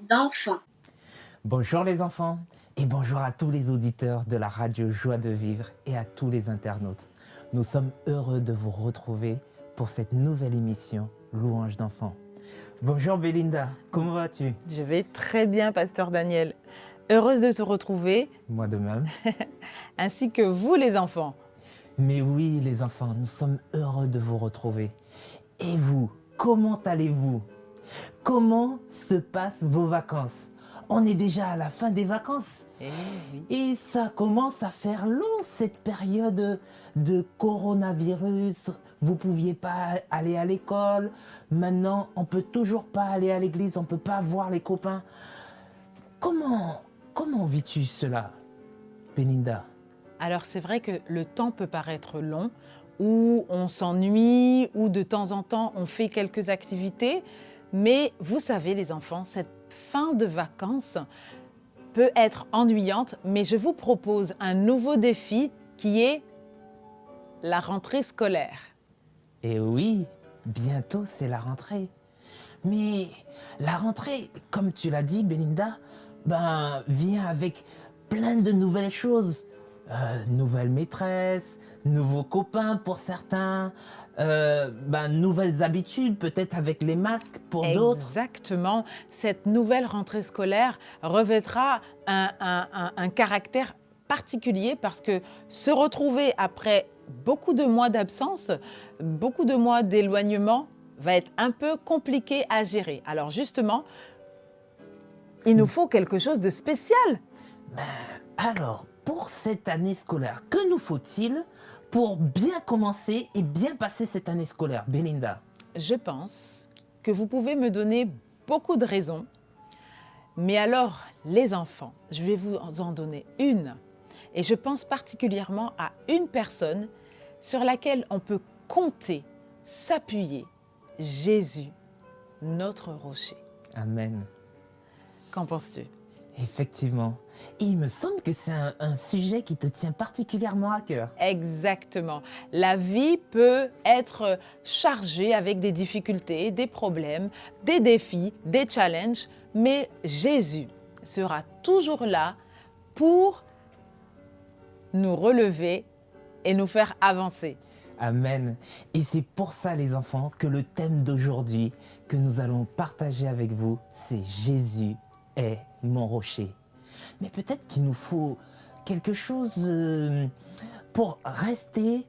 d'enfants. Bonjour les enfants et bonjour à tous les auditeurs de la radio Joie de Vivre et à tous les internautes. Nous sommes heureux de vous retrouver pour cette nouvelle émission Louange d'enfants. Bonjour Belinda, comment vas-tu? Je vais très bien, Pasteur Daniel. Heureuse de te retrouver, Moi de même. ainsi que vous les enfants. Mais oui les enfants, nous sommes heureux de vous retrouver. Et vous, comment allez-vous? Comment se passent vos vacances? On est déjà à la fin des vacances. Eh oui. Et ça commence à faire long cette période de coronavirus. Vous pouviez pas aller à l'école. Maintenant, on peut toujours pas aller à l'église. On peut pas voir les copains. Comment vis-tu cela, Belinda? Alors c'est vrai que le temps peut paraître long, où on s'ennuie, ou de temps en temps on fait quelques activités. Mais vous savez les enfants, cette fin de vacances peut être ennuyante, mais je vous propose un nouveau défi qui est la rentrée scolaire. Et oui, bientôt c'est la rentrée. Mais la rentrée, comme tu l'as dit, Belinda, vient avec plein de nouvelles choses. Nouvelles maîtresses, nouveaux copains pour certains, nouvelles habitudes, peut-être avec les masques pour d'autres. Exactement. Cette nouvelle rentrée scolaire revêtra un caractère particulier parce que se retrouver après beaucoup de mois d'absence, beaucoup de mois d'éloignement, va être un peu compliqué à gérer. Alors justement, il nous faut quelque chose de spécial. Alors, pour cette année scolaire, que nous faut-il pour bien commencer et bien passer cette année scolaire, Belinda? Je pense que vous pouvez me donner beaucoup de raisons. Mais alors, les enfants, je vais vous en donner une. Et je pense particulièrement à une personne sur laquelle on peut compter, s'appuyer. Jésus, notre rocher. Amen. Qu'en penses-tu? Effectivement. Et il me semble que c'est un sujet qui te tient particulièrement à cœur. Exactement. La vie peut être chargée avec des difficultés, des problèmes, des défis, des challenges, mais Jésus sera toujours là pour nous relever et nous faire avancer. Amen. Et c'est pour ça, les enfants, que le thème d'aujourd'hui que nous allons partager avec vous, c'est Jésus est mon rocher. Mais peut-être qu'il nous faut quelque chose pour rester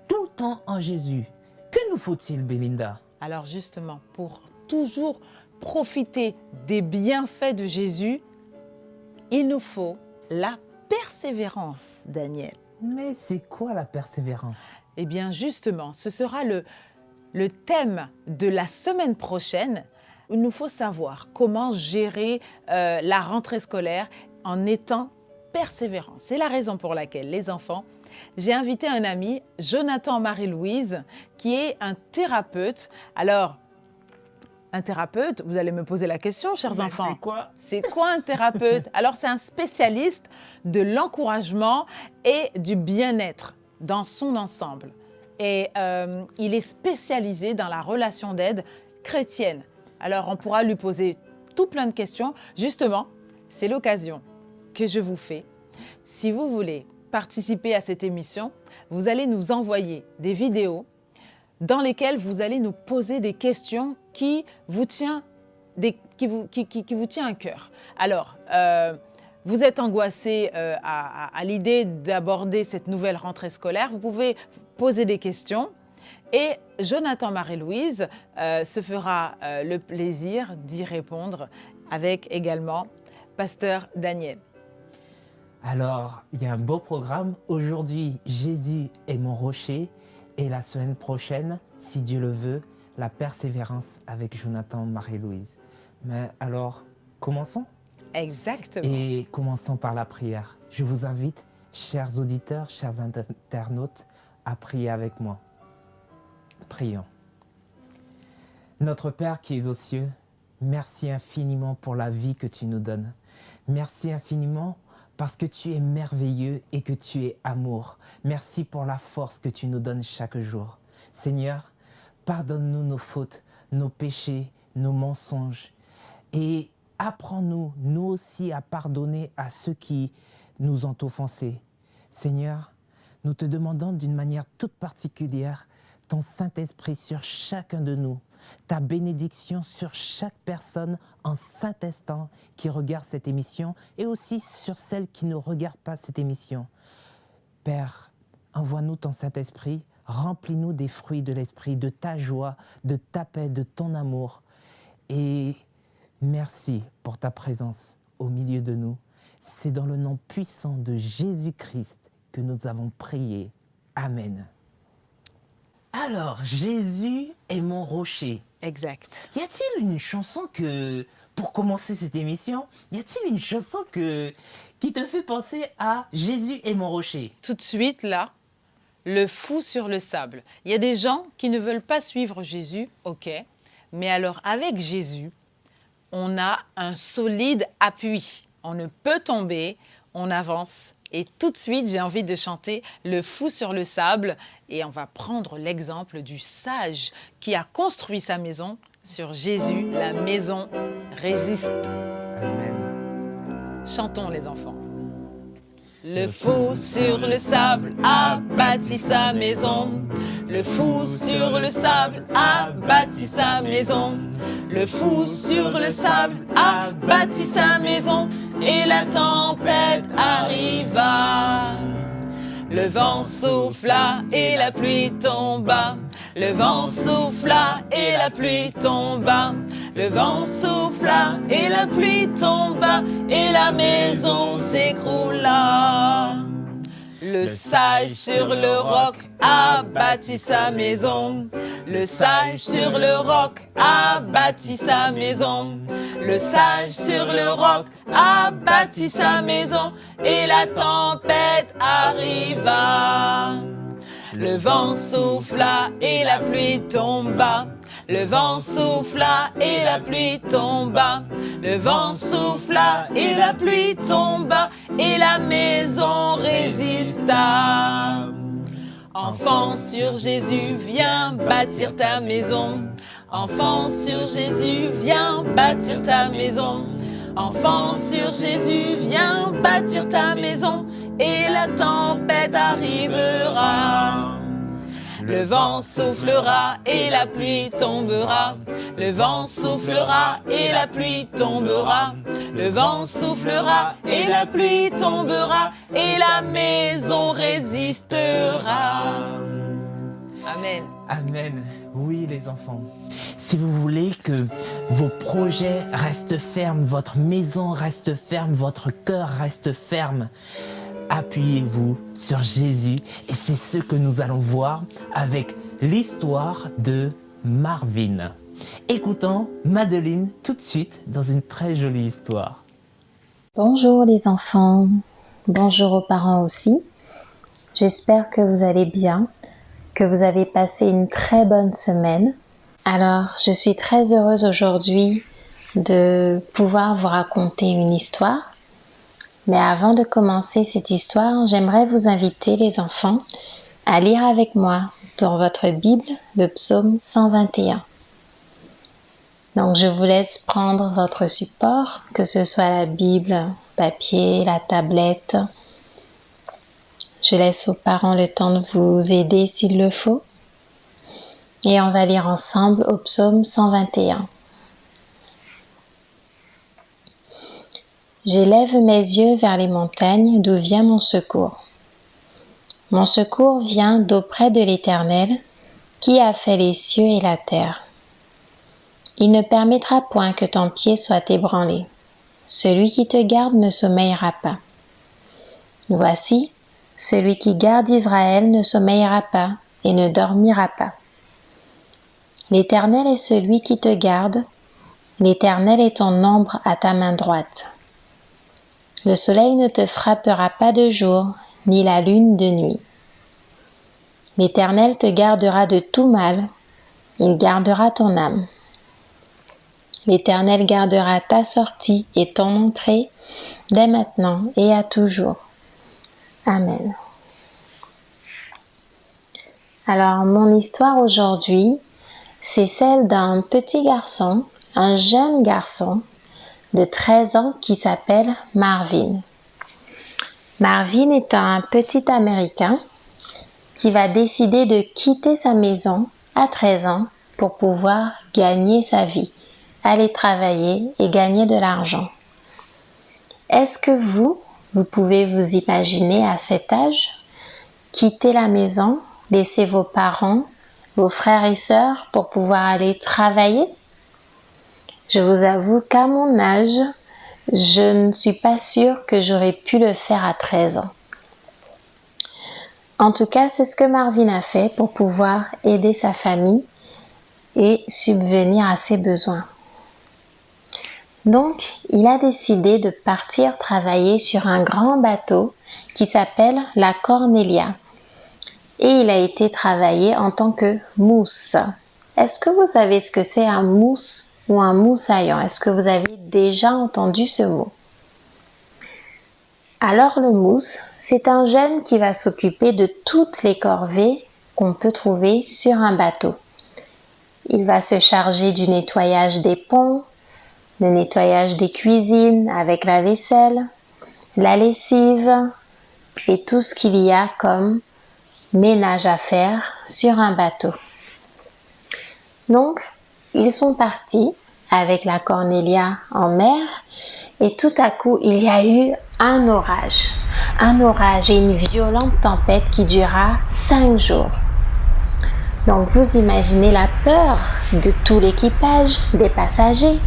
tout le temps en Jésus. Que nous faut-il, Belinda? Alors justement, pour toujours profiter des bienfaits de Jésus, il nous faut la persévérance, Daniel. Mais c'est quoi la persévérance? Eh bien justement, ce sera le thème de la semaine prochaine. Il nous faut savoir comment gérer la rentrée scolaire en étant persévérant. C'est la raison pour laquelle, les enfants, j'ai invité un ami, Jonathan Marie-Louise, qui est un thérapeute. Alors, un thérapeute, vous allez me poser la question, chers enfants. C'est quoi? C'est quoi un thérapeute? Alors, c'est un spécialiste de l'encouragement et du bien-être dans son ensemble. Et il est spécialisé dans la relation d'aide chrétienne. Alors, on pourra lui poser tout plein de questions. Justement, c'est l'occasion que je vous fais. Si vous voulez participer à cette émission, vous allez nous envoyer des vidéos dans lesquelles vous allez nous poser des questions qui vous tient à cœur. Alors, vous êtes angoissé à l'idée d'aborder cette nouvelle rentrée scolaire, vous pouvez poser des questions et Jonathan Marie-Louise se fera le plaisir d'y répondre avec également Pasteur Daniel. Alors, il y a un beau programme. Aujourd'hui, Jésus est mon rocher. Et la semaine prochaine, si Dieu le veut, la persévérance avec Jonathan Marie-Louise. Mais alors, commençons? Exactement. Et commençons par la prière. Je vous invite, chers auditeurs, chers internautes, à prier avec moi. Prions. Notre Père qui es aux cieux, merci infiniment pour la vie que tu nous donnes. Merci infiniment parce que tu es merveilleux et que tu es amour. Merci pour la force que tu nous donnes chaque jour. Seigneur, pardonne-nous nos fautes, nos péchés, nos mensonges et apprends-nous, nous aussi, à pardonner à ceux qui nous ont offensés. Seigneur, nous te demandons d'une manière toute particulière ton Saint-Esprit sur chacun de nous, ta bénédiction sur chaque personne en Saint-Instant qui regarde cette émission et aussi sur celles qui ne regardent pas cette émission. Père, envoie-nous ton Saint-Esprit, remplis-nous des fruits de l'Esprit, de ta joie, de ta paix, de ton amour. Et merci pour ta présence au milieu de nous. C'est dans le nom puissant de Jésus-Christ que nous avons prié. Amen. Alors, Jésus est mon rocher. Exact. Y a-t-il une chanson que, pour commencer cette émission, y a-t-il une chanson qui te fait penser à Jésus est mon rocher? Tout de suite, là, le fou sur le sable. Il y a des gens qui ne veulent pas suivre Jésus, ok, mais alors avec Jésus, on a un solide appui. On ne peut tomber, on avance. Et tout de suite, j'ai envie de chanter Le fou sur le sable. Et on va prendre l'exemple du sage qui a construit sa maison sur Jésus. La maison résiste. Amen. Chantons les enfants. Le fou sur le sable a bâti sa maison. Le fou sur le sable a bâti sa maison. Le fou sur le sable a bâti sa maison. Et la tempête arriva. Le vent souffla et la pluie tomba. Le vent souffla et la pluie tomba. Le vent souffla et la pluie tomba. Et la maison s'écroula. Le sage sur le roc a bâti sa maison. Le sage sur le roc a bâti sa maison. Le sage sur le roc a bâti sa maison. Et la tempête arriva. Le vent souffla et la pluie tomba. Le vent souffla et la pluie tomba. Le vent souffla et la pluie tomba. Et la maison résista. Enfant sur Jésus, viens bâtir ta maison. Enfant sur Jésus, viens bâtir ta maison. Enfant sur Jésus, viens bâtir ta maison. Et la tempête arrivera. Le vent soufflera et la pluie tombera. Le vent soufflera et la pluie tombera. Le vent soufflera et la pluie tombera. Et la maison résistera. Amen. Amen. Oui, les enfants. Si vous voulez que vos projets restent fermes, votre maison reste ferme, votre cœur reste ferme, appuyez-vous sur Jésus et c'est ce que nous allons voir avec l'histoire de Marvin. Écoutons Madeleine tout de suite dans une très jolie histoire. Bonjour les enfants, bonjour aux parents aussi. J'espère que vous allez bien, que vous avez passé une très bonne semaine. Alors, je suis très heureuse aujourd'hui de pouvoir vous raconter une histoire. Mais avant de commencer cette histoire, j'aimerais vous inviter, les enfants, à lire avec moi dans votre Bible le psaume 121. Donc, je vous laisse prendre votre support, que ce soit la Bible, papier, la tablette. Je laisse aux parents le temps de vous aider s'il le faut. Et on va lire ensemble au psaume 121. J'élève mes yeux vers les montagnes d'où vient mon secours. Mon secours vient d'auprès de l'Éternel, qui a fait les cieux et la terre. Il ne permettra point que ton pied soit ébranlé. Celui qui te garde ne sommeillera pas. Voici, celui qui garde Israël ne sommeillera pas et ne dormira pas. L'Éternel est celui qui te garde, l'Éternel est ton ombre à ta main droite. Le soleil ne te frappera pas de jour, ni la lune de nuit. L'Éternel te gardera de tout mal, il gardera ton âme. L'Éternel gardera ta sortie et ton entrée, dès maintenant et à toujours. Amen. Alors, mon histoire aujourd'hui, c'est celle d'un petit garçon, un jeune garçon, de 13 ans qui s'appelle Marvin. Marvin est un petit Américain qui va décider de quitter sa maison à 13 ans pour pouvoir gagner sa vie, aller travailler et gagner de l'argent. Est-ce que vous pouvez vous imaginer à cet âge quitter la maison, laisser vos parents, vos frères et sœurs pour pouvoir aller travailler? Je vous avoue qu'à mon âge, je ne suis pas sûre que j'aurais pu le faire à 13 ans. En tout cas, c'est ce que Marvin a fait pour pouvoir aider sa famille et subvenir à ses besoins. Donc, il a décidé de partir travailler sur un grand bateau qui s'appelle la Cornelia. Et il a été travailler en tant que mousse. Est-ce que vous savez ce que c'est un mousse ou un moussaillant? Est-ce que vous avez déjà entendu ce mot? Alors le mousse, c'est un jeune qui va s'occuper de toutes les corvées qu'on peut trouver sur un bateau. Il va se charger du nettoyage des ponts, le nettoyage des cuisines avec la vaisselle, la lessive et tout ce qu'il y a comme ménage à faire sur un bateau. Donc, ils sont partis avec la Cornelia en mer et tout à coup, il y a eu un orage et une violente tempête qui dura 5 jours. Donc, vous imaginez la peur de tout l'équipage, des passagers.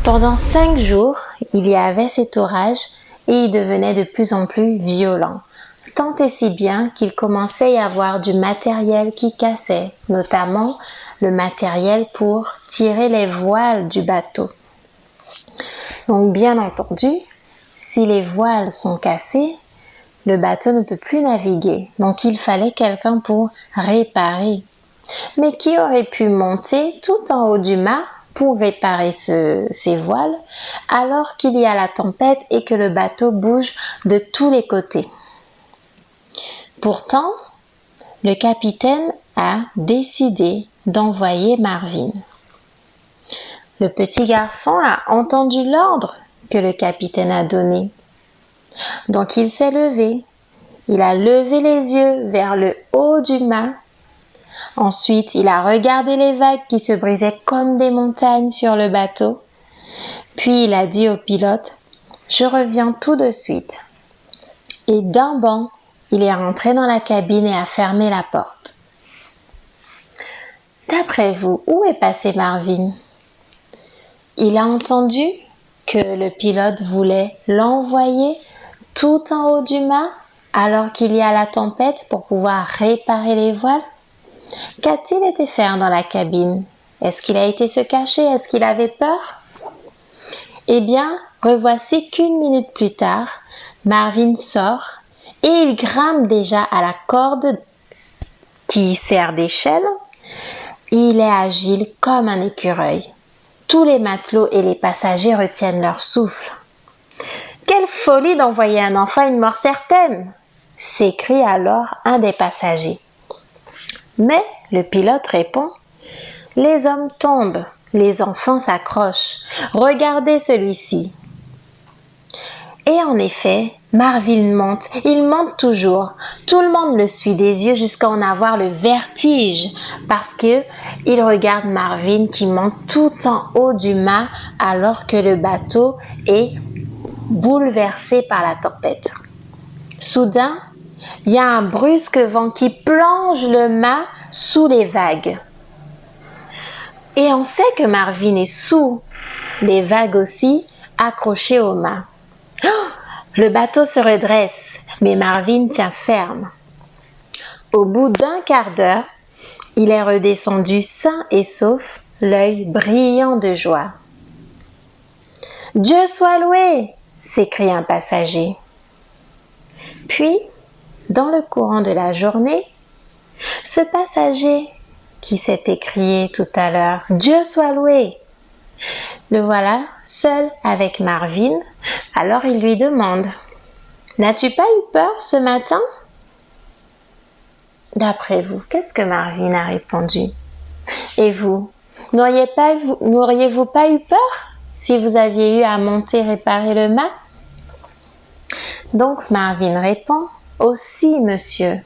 Pendant 5 jours, il y avait cet orage et il devenait de plus en plus violent. Tant et si bien qu'il commençait à y avoir du matériel qui cassait, notamment le matériel pour tirer les voiles du bateau. Donc bien entendu, si les voiles sont cassées, le bateau ne peut plus naviguer. Donc il fallait quelqu'un pour réparer. Mais qui aurait pu monter tout en haut du mât pour réparer ces voiles alors qu'il y a la tempête et que le bateau bouge de tous les côtés? Pourtant, le capitaine a décidé d'envoyer Marvin. Le petit garçon a entendu l'ordre que le capitaine a donné. Donc il s'est levé. Il a levé les yeux vers le haut du mât. Ensuite, il a regardé les vagues qui se brisaient comme des montagnes sur le bateau. Puis il a dit au pilote, « Je reviens tout de suite. » Et d'un bond, il est rentré dans la cabine et a fermé la porte. D'après vous, où est passé Marvin? Il a entendu que le pilote voulait l'envoyer tout en haut du mât alors qu'il y a la tempête pour pouvoir réparer les voiles. Qu'a-t-il été faire dans la cabine? Est-ce qu'il a été se cacher? Est-ce qu'il avait peur? Eh bien, revoici qu'une minute plus tard, Marvin sort et il grimpe déjà à la corde qui sert d'échelle. Il est agile comme un écureuil. Tous les matelots et les passagers retiennent leur souffle. « Quelle folie d'envoyer un enfant à une mort certaine !» s'écrie alors un des passagers. Mais le pilote répond « Les hommes tombent, les enfants s'accrochent. Regardez celui-ci. » Et en effet, Marvin monte, il monte toujours. Tout le monde le suit des yeux jusqu'à en avoir le vertige parce que il regarde Marvin qui monte tout en haut du mât alors que le bateau est bouleversé par la tempête. Soudain, il y a un brusque vent qui plonge le mât sous les vagues. Et on sait que Marvin est sous les vagues aussi, accroché au mât. Oh! Le bateau se redresse, mais Marvin tient ferme. Au bout d'un quart d'heure, il est redescendu sain et sauf, l'œil brillant de joie. « Dieu soit loué !» s'écrie un passager. Puis, dans le courant de la journée, ce passager qui s'est écrié tout à l'heure « Dieu soit loué !» le voilà seul avec Marvin, alors il lui demande « N'as-tu pas eu peur ce matin ?» D'après vous, qu'est-ce que Marvin a répondu? Et vous, n'auriez-vous pas eu peur? si vous aviez eu à monter réparer le mât? Donc Marvin répond, aussi, monsieur.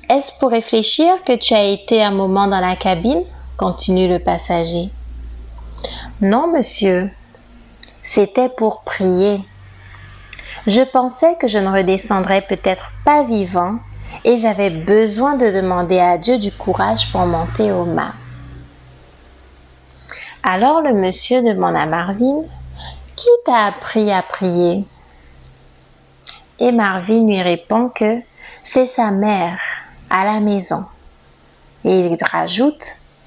Est-ce pour réfléchir que tu as été un moment dans la cabine? Continue le passager. Non, monsieur. C'était pour prier. Je pensais que je ne redescendrais peut-être pas vivant et j'avais besoin de demander à Dieu du courage pour monter au mât. Alors le monsieur demande à Marvin, « Qui t'a appris à prier ?» Et Marvin lui répond que c'est sa mère à la maison. Et il rajoute,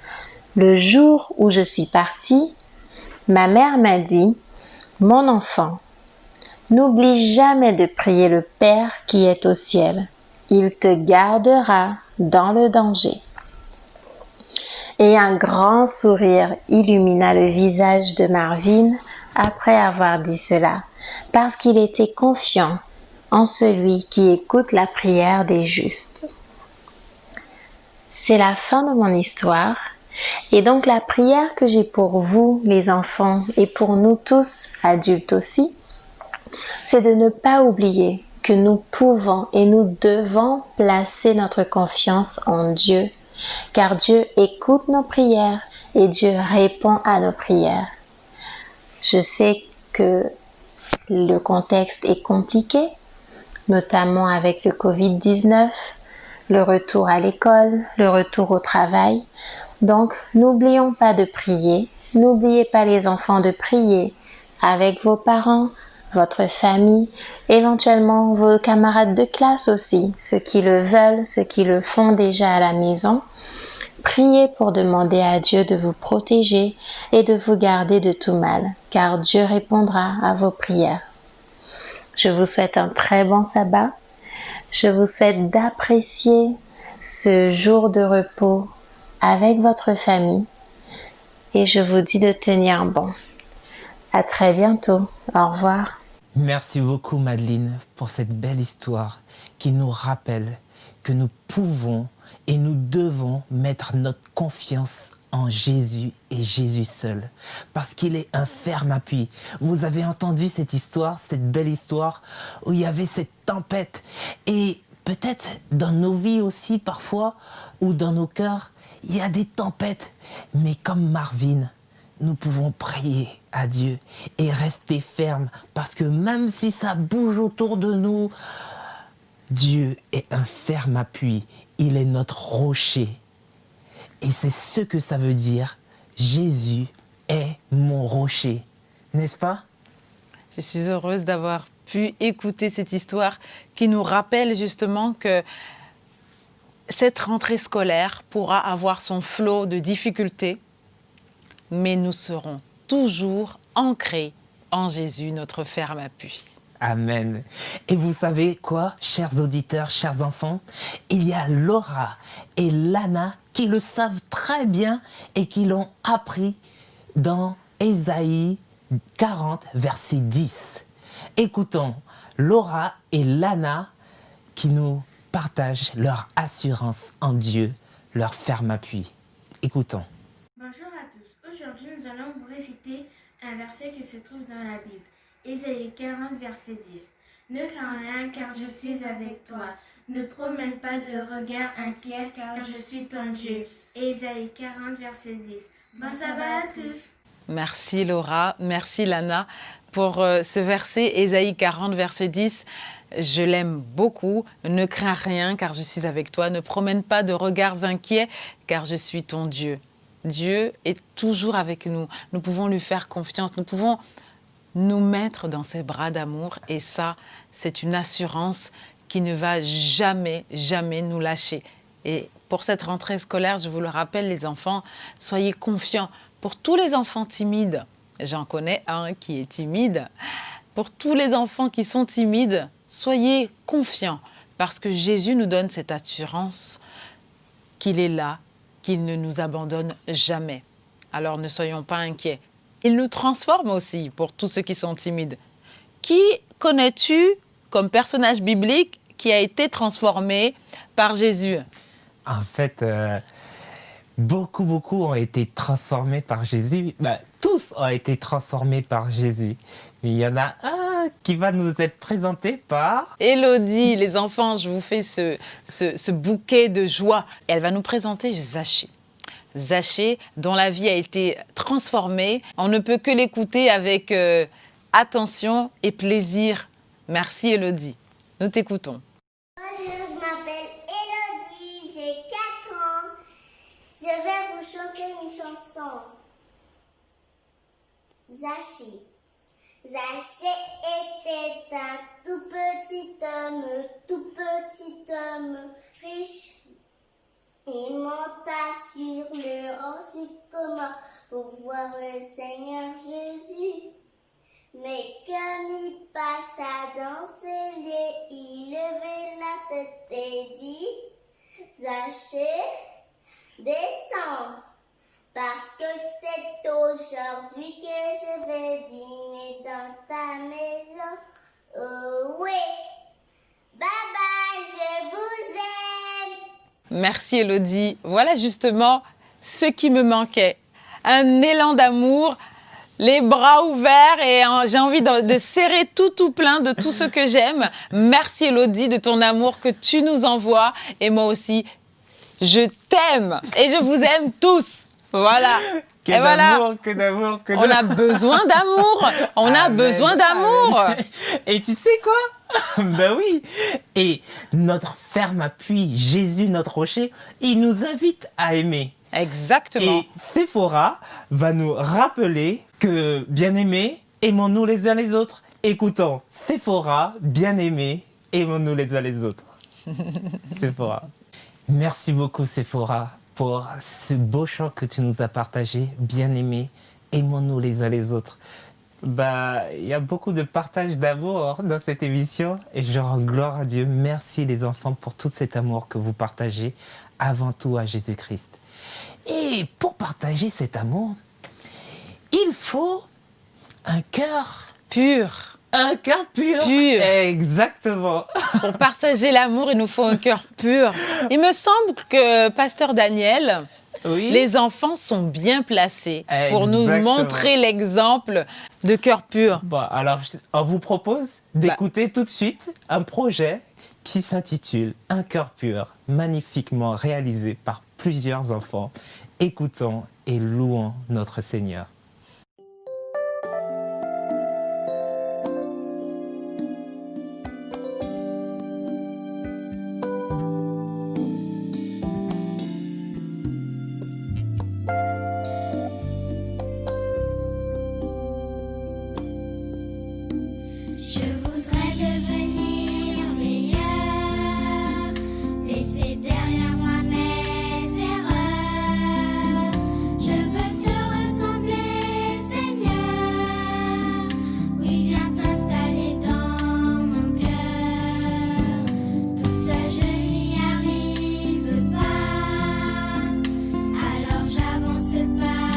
« Le jour où je suis partie, ma mère m'a dit, « Mon enfant, n'oublie jamais de prier le Père qui est au ciel. Il te gardera dans le danger. » Et un grand sourire illumina le visage de Marvin après avoir dit cela, parce qu'il était confiant en celui qui écoute la prière des justes. C'est la fin de mon histoire. Et donc la prière que j'ai pour vous, les enfants, et pour nous tous, adultes aussi, c'est de ne pas oublier que nous pouvons et nous devons placer notre confiance en Dieu, car Dieu écoute nos prières et Dieu répond à nos prières. Je sais que le contexte est compliqué, notamment avec le Covid-19, le retour à l'école, le retour au travail. Donc, n'oublions pas de prier. N'oubliez pas les enfants de prier avec vos parents, votre famille, éventuellement vos camarades de classe aussi, ceux qui le veulent, ceux qui le font déjà à la maison. Priez pour demander à Dieu de vous protéger et de vous garder de tout mal, car Dieu répondra à vos prières. Je vous souhaite un très bon sabbat. Je vous souhaite d'apprécier ce jour de repos avec votre famille et je vous dis de tenir bon. À très bientôt. Au revoir. Merci beaucoup Madeleine pour cette belle histoire qui nous rappelle que nous pouvons et nous devons mettre notre confiance en Jésus et Jésus seul, parce qu'il est un ferme appui. Vous avez entendu cette histoire, cette belle histoire, où il y avait cette tempête, et peut-être dans nos vies aussi parfois, ou dans nos cœurs, il y a des tempêtes, mais comme Marvin, nous pouvons prier à Dieu et rester fermes, parce que même si ça bouge autour de nous, Dieu est un ferme appui, il est notre rocher. Et c'est ce que ça veut dire, Jésus est mon rocher, n'est-ce pas? Je suis heureuse d'avoir pu écouter cette histoire qui nous rappelle justement que cette rentrée scolaire pourra avoir son flot de difficultés, mais nous serons toujours ancrés en Jésus, notre ferme appui. Amen. Et vous savez quoi, chers auditeurs, chers enfants? Il y a Laura et Lana qui le savent très bien et qui l'ont appris dans Ésaïe 40, verset 10. Écoutons Laura et Lana qui nous partagent leur assurance en Dieu, leur ferme appui. Écoutons. Bonjour à tous. Aujourd'hui, nous allons vous réciter un verset qui se trouve dans la Bible. Ésaïe 40, verset 10. Ne crains rien, car je suis avec toi. Ne promène pas de regard inquiet, car je suis ton Dieu. Ésaïe 40, verset 10. Bon sabbat à tous. Merci Laura, merci Lana pour ce verset, Ésaïe 40, verset 10. Je l'aime beaucoup. Ne crains rien, car je suis avec toi. Ne promène pas de regards inquiets, car je suis ton Dieu. Dieu est toujours avec nous. Nous pouvons lui faire confiance. Nous pouvons nous mettre dans ses bras d'amour. Et ça, c'est une assurance qui ne va jamais, jamais nous lâcher. Et pour cette rentrée scolaire, je vous le rappelle, les enfants, soyez confiants. Pour tous les enfants timides, j'en connais un qui est timide. Pour tous les enfants qui sont timides, soyez confiants. Parce que Jésus nous donne cette assurance qu'il est là, qu'il ne nous abandonne jamais. Alors ne soyons pas inquiets. Il nous transforme aussi pour tous ceux qui sont timides. Qui connais-tu comme personnage biblique qui a été transformé par Jésus? En fait, beaucoup ont été transformés par Jésus. Tous tous ont été transformés par Jésus. Mais il y en a un qui va nous être présenté par... Élodie, les enfants, je vous fais ce bouquet de joie. Elle va nous présenter Zachée. Zachée, dont la vie a été transformée. On ne peut que l'écouter avec attention et plaisir. Merci Élodie. Nous t'écoutons. Bonjour, je m'appelle Élodie, j'ai 4 ans. Je vais vous chanter une chanson. Zachée. Zachée était un tout petit homme riche. Il monta sur le rocher commun pour voir le Seigneur Jésus. Mais comme il passa dans ces lieux, il levait la tête et dit, Zachée, descends, parce que c'est aujourd'hui que je vais dîner dans ta maison. Oh oui, bye bye, je vous aime. Merci Élodie. Voilà justement ce qui me manquait. Un élan d'amour, les bras ouverts et j'ai envie de serrer tout plein de tout ce que j'aime. Merci Élodie de ton amour que tu nous envoies. Et moi aussi, je t'aime et je vous aime tous. Voilà. Que d'amour, que d'amour, que d'amour. On a besoin d'amour. On a besoin d'amour. Et tu sais quoi? Ben oui. Et notre ferme appui, Jésus, notre rocher, il nous invite à aimer. Exactement. Et Sephora va nous rappeler que, bien-aimés, aimons-nous les uns les autres. Écoutons, Sephora, bien-aimés, aimons-nous les uns les autres. Sephora. Merci beaucoup, Sephora, pour ce beau chant que tu nous as partagé. Bien-aimés, aimons-nous les uns les autres. Bah, il y a beaucoup de partage d'amour dans cette émission et je rends gloire à Dieu. Merci les enfants pour tout cet amour que vous partagez avant tout à Jésus-Christ. Et pour partager cet amour, il faut un cœur Pur. Un cœur pur. Pur. Exactement. Pour partager l'amour, il nous faut un cœur pur. Il me semble que, Pasteur Daniel, Oui. les enfants sont bien placés pour nous Exactement. montrer l'exemple de cœur pur. Bon, alors, on vous propose d'écouter tout de suite un projet qui s'intitule Un cœur pur, magnifiquement réalisé par plusieurs enfants. Écoutons et louons notre Seigneur. Je voudrais devenir meilleur, laisser derrière moi mes erreurs. Je veux te ressembler, Seigneur. Oui, viens t'installer dans mon cœur. Tout seul, je n'y arrive pas. Alors j'avance par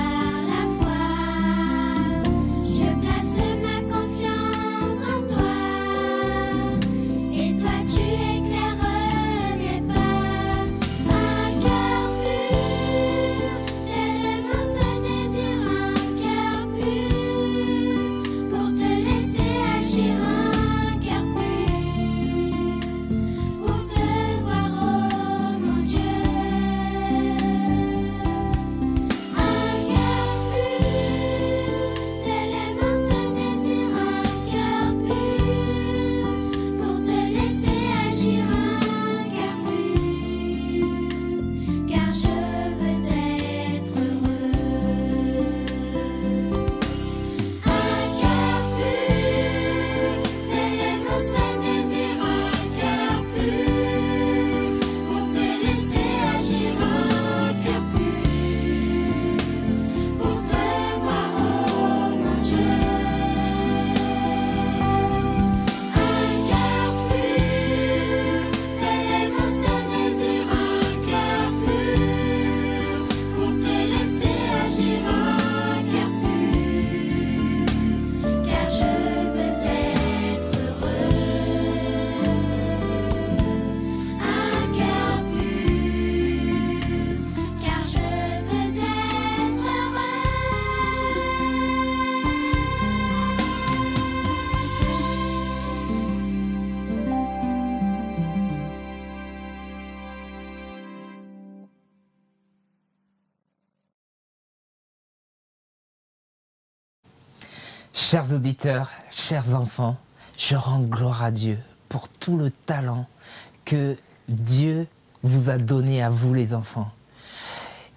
la foi. Je place ma confiance en toi. Et toi, tu éclaires mes pas. Un cœur pur, tellement ce désir, un cœur pur. Pour te laisser agir, un cœur pur. Pour te voir, oh mon Dieu. Un Chers auditeurs, chers enfants, je rends gloire à Dieu pour tout le talent que Dieu vous a donné à vous les enfants.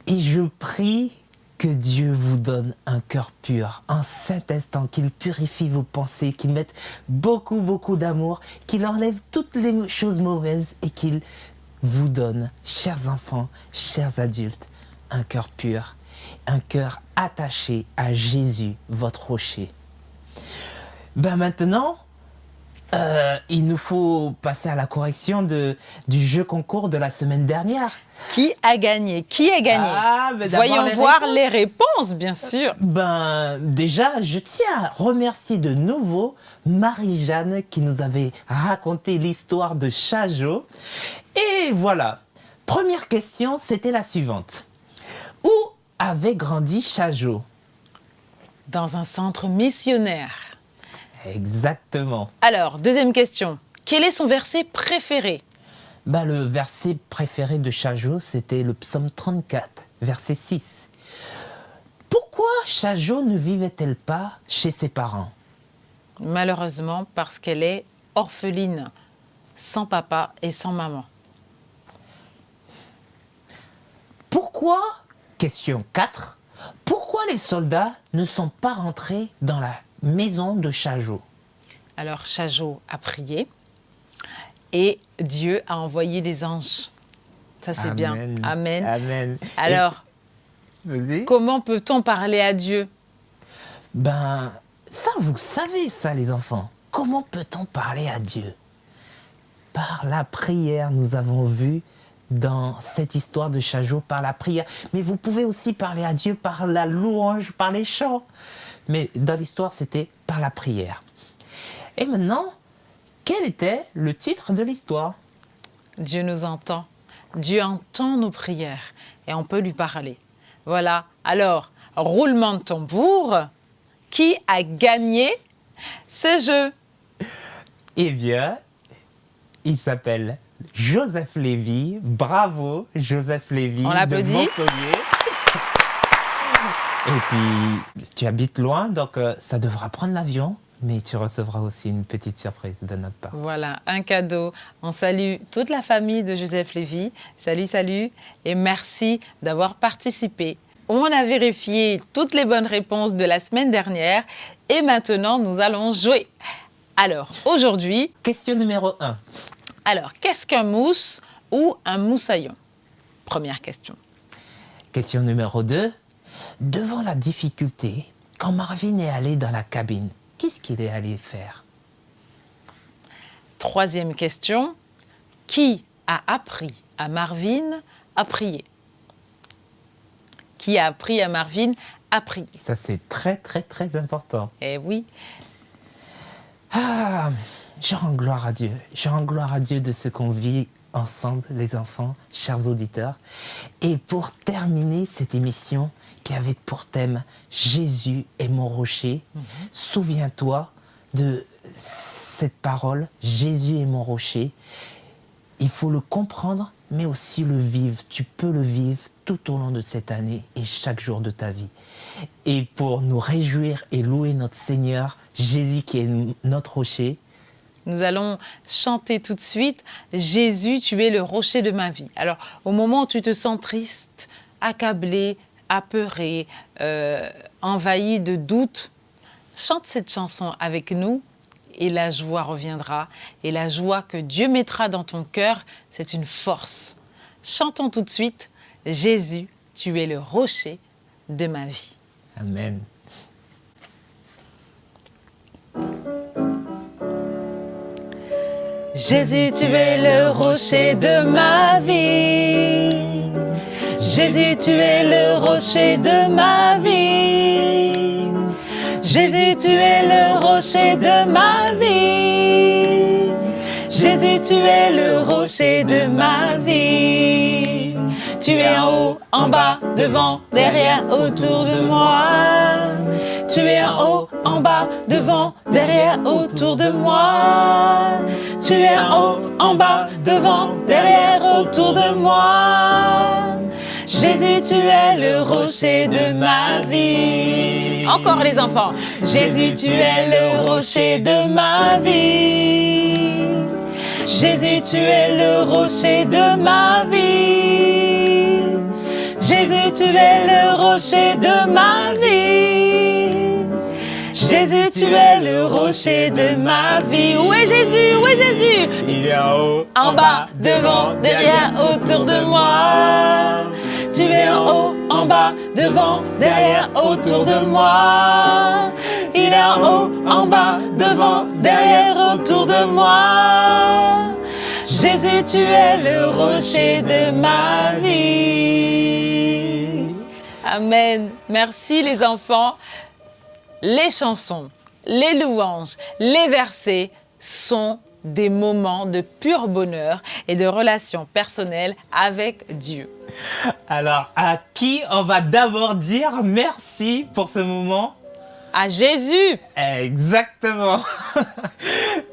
Et je prie que Dieu vous donne un cœur pur, un saint instant, qu'il purifie vos pensées, qu'il mette beaucoup, beaucoup d'amour, qu'il enlève toutes les choses mauvaises et qu'il vous donne, chers enfants, chers adultes, un cœur pur, un cœur attaché à Jésus, votre rocher. Ben maintenant, il nous faut passer à la correction du jeu concours de la semaine dernière. Qui a gagné? Qui a gagné? Ben Voyons voir les réponses, bien sûr. Ben déjà, je tiens à remercier de nouveau Marie-Jeanne qui nous avait raconté l'histoire de Chageau. Et voilà, première question, c'était la suivante. Où avait grandi Chageau? Dans un centre missionnaire. Exactement. Alors, deuxième question. Quel est son verset préféré? Ben, le verset préféré de Chageau, c'était le psaume 34, verset 6. Pourquoi Chageau ne vivait-elle pas chez ses parents? Malheureusement, parce qu'elle est orpheline, sans papa et sans maman. Pourquoi, question 4, pourquoi les soldats ne sont pas rentrés dans la maison de Chageau? Alors, Chageau a prié et Dieu a envoyé des anges. Ça, c'est bien. Amen. Amen. Alors, Vas-y. comment peut-on parler à Dieu? Ben, ça, vous savez ça, les enfants. Comment peut-on parler à Dieu? Par la prière, nous avons vu dans cette histoire de Chageau, par la prière. Mais vous pouvez aussi parler à Dieu par la louange, par les chants. Mais dans l'histoire, c'était par la prière. Et maintenant, quel était le titre de l'histoire? Dieu nous entend. Dieu entend nos prières et on peut lui parler. Voilà. Alors, roulement de tambour. Qui a gagné ce jeu? Eh bien, il s'appelle Joseph Lévy. Bravo, Joseph Lévy. On l'applaudit. De Montpellier. Et puis, tu habites loin, donc ça devra prendre l'avion, mais tu recevras aussi une petite surprise de notre part. Voilà, un cadeau. On salue toute la famille de Joseph Lévy. Salut, salut. Et merci d'avoir participé. On a vérifié toutes les bonnes réponses de la semaine dernière et maintenant, nous allons jouer. Alors, aujourd'hui... Question numéro 1. Alors, qu'est-ce qu'un mousse ou un moussaillon? Première question. Question numéro 2. Devant la difficulté, quand Marvin est allé dans la cabine, qu'est-ce qu'il est allé faire? Troisième question. Qui a appris à Marvin à prier? Qui a appris à Marvin à prier? Ça, c'est très, très, très important. Eh oui. Ah, je rends gloire à Dieu. Je rends gloire à Dieu de ce qu'on vit ensemble, les enfants, chers auditeurs. Et pour terminer cette émission qui avait pour thème « Jésus est mon rocher », souviens-toi de cette parole « Jésus est mon rocher ». Il faut le comprendre, mais aussi le vivre. Tu peux le vivre tout au long de cette année et chaque jour de ta vie. Et pour nous réjouir et louer notre Seigneur, Jésus qui est notre rocher, nous allons chanter tout de suite « Jésus, tu es le rocher de ma vie ». Alors, au moment où tu te sens triste, accablé, apeuré, envahi de doutes, chante cette chanson avec nous et la joie reviendra. Et la joie que Dieu mettra dans ton cœur, c'est une force. Chantons tout de suite « Jésus, tu es le rocher de ma vie ». Amen. Jésus, tu es le rocher de ma vie. Jésus, tu es le rocher de ma vie. Jésus, tu es le rocher de ma vie. Jésus, tu es le rocher de ma vie. Tu es en haut, en bas, devant, derrière, autour de moi. Tu es en haut, en bas, devant, derrière, autour de moi. Tu es en haut, en bas, devant, derrière, autour de moi. Jésus, tu es le rocher de ma vie. Encore les enfants. Jésus, tu es le rocher de ma vie. Jésus, tu es le rocher de ma vie. Jésus, tu es le rocher de ma vie. Jésus, tu es le rocher de ma vie. Où est Jésus? Où est Jésus? Il est en haut, En bas, devant, derrière, autour de moi. Tu es en haut, en bas, devant, derrière, autour de moi. Il est en haut, en bas, devant, derrière, autour de moi. Jésus, tu es le rocher de ma vie. Amen. Merci les enfants. Les chansons, les louanges, les versets sont des moments de pur bonheur et de relations personnelles avec Dieu. Alors, à qui on va d'abord dire merci pour ce moment? À Jésus! Exactement.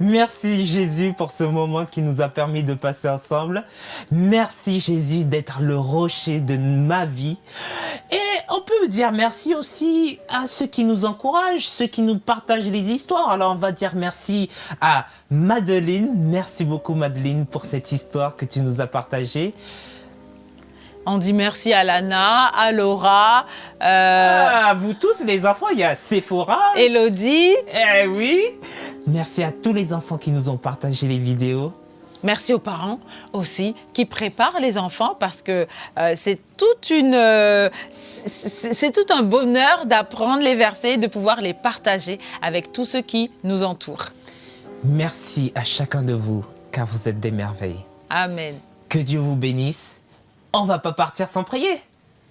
Merci Jésus pour ce moment qui nous a permis de passer ensemble. Merci Jésus d'être le rocher de ma vie. Et on peut dire merci aussi à ceux qui nous encouragent, ceux qui nous partagent les histoires. Alors on va dire merci à Madeleine. Merci beaucoup Madeleine pour cette histoire que tu nous as partagée. On dit merci à Lana, à Laura, À vous tous les enfants, il y a Sephora. Elodie. Eh oui. Merci à tous les enfants qui nous ont partagé les vidéos. Merci aux parents aussi qui préparent les enfants parce que c'est tout un bonheur d'apprendre les versets et de pouvoir les partager avec tous ceux qui nous entourent. Merci à chacun de vous, car vous êtes des merveilles. Amen. Que Dieu vous bénisse. On va pas partir sans prier.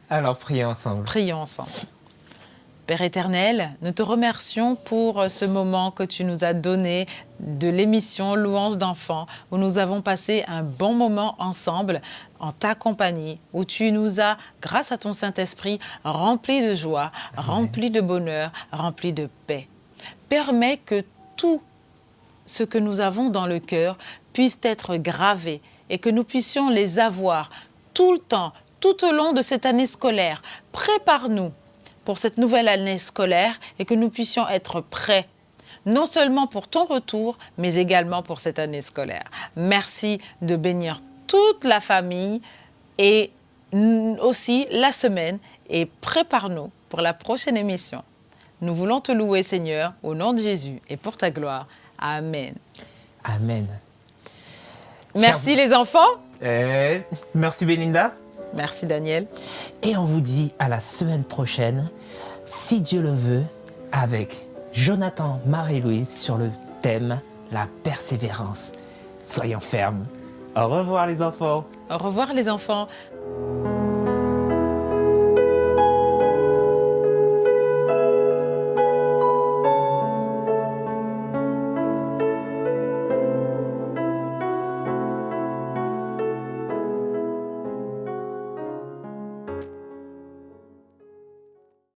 Alors prions ensemble. Prions ensemble. Père éternel, nous te remercions pour ce moment que tu nous as donné de l'émission Louange d'enfants, où nous avons passé un bon moment ensemble en ta compagnie, où tu nous as, grâce à ton Saint-Esprit, remplis de joie, remplis de bonheur, remplis de paix. Permets que tout ce que nous avons dans le cœur puisse être gravé et que nous puissions les avoir tout le temps, tout au long de cette année scolaire. Prépare-nous pour cette nouvelle année scolaire et que nous puissions être prêts, non seulement pour ton retour, mais également pour cette année scolaire. Merci de bénir toute la famille et aussi la semaine et prépare-nous pour la prochaine émission. Nous voulons te louer, Seigneur, au nom de Jésus et pour ta gloire. Amen. Amen. Merci les enfants. Merci Belinda. Merci Daniel. Et on vous dit à la semaine prochaine, si Dieu le veut, avec Jonathan, Marie-Louise sur le thème la persévérance. Soyons fermes. Au revoir les enfants. Au revoir les enfants.